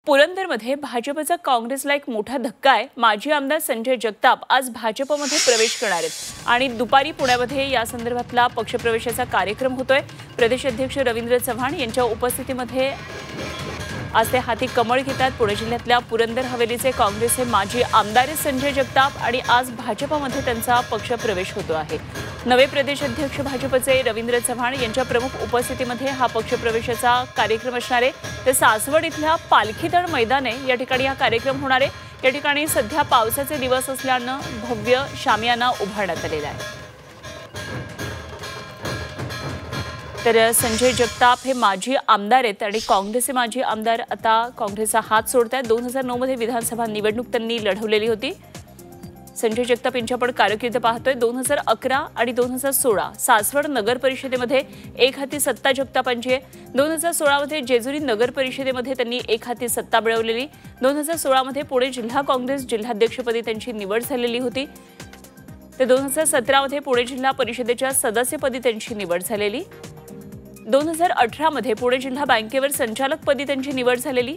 पुरंदरमध्ये भाजपचा काँग्रेसला एक मोठा धक्का आहे। माजी आमदार संजय जगताप आज भाजपमध्ये प्रवेश करणार आहेत आणि दुपारी पुण्यामध्ये या संदर्भातला पक्षप्रवेशाचा कार्यक्रम होतोय। प्रदेश अध्यक्ष रवींद्र चव्हाण यांच्या उपस्थितीमध्ये आज ते हाती कमळ घेतात। पुणे जिल्ह्यातल्या पुरंदर हवेलीचे काँग्रेसचे माजी आमदार संजय जगताप आणि आज भाजपमध्ये त्यांचा पक्षप्रवेश होतो आहे। नवे प्रदेश अध्यक्ष भाजपचे रवींद्र चव्हाण यांच्या प्रमुख उपस्थितीमध्ये हा पक्षप्रवेशाचा कार्यक्रम असणार आहे। ते सासवड इथल्या पालखीतळ मैदान आहे, या ठिकाणी हा कार्यक्रम होणार आहे। या ठिकाणी सध्या पावसाचे दिवस असल्याने भव्य शामियाना उभारण्यात आलेला आहे। तर संजय जगताप हे माजी आमदार आहेत आणि काँग्रेसचे माजी आमदार आता काँग्रेसचा हात सोडतात। 2009 मध्ये विधानसभा निवडणूक त्यांनी लढवलेली होती। संजय जगताप यांची आपण कारकीर्द पाहतोय। 2011 आणि 2016 सासवड नगर परिषदेमध्ये एक हाती सत्ता जगतापांची आहे। 2016 मध्ये जेजुरी नगर परिषदेमध्ये त्यांनी एक हाती सत्ता मिळवलेली। 2016 मध्ये पुणे जिल्हा काँग्रेस जिल्हाध्यक्षपदी त्यांची निवड झालेली होती। ते 2017 मध्ये पुणे जिल्हा परिषदेच्या सदस्यपदी त्यांची निवड झालेली। 2018 मध्ये पुणे जिल्हा बँकेवर संचालकपदी त्यांची निवड झालेली।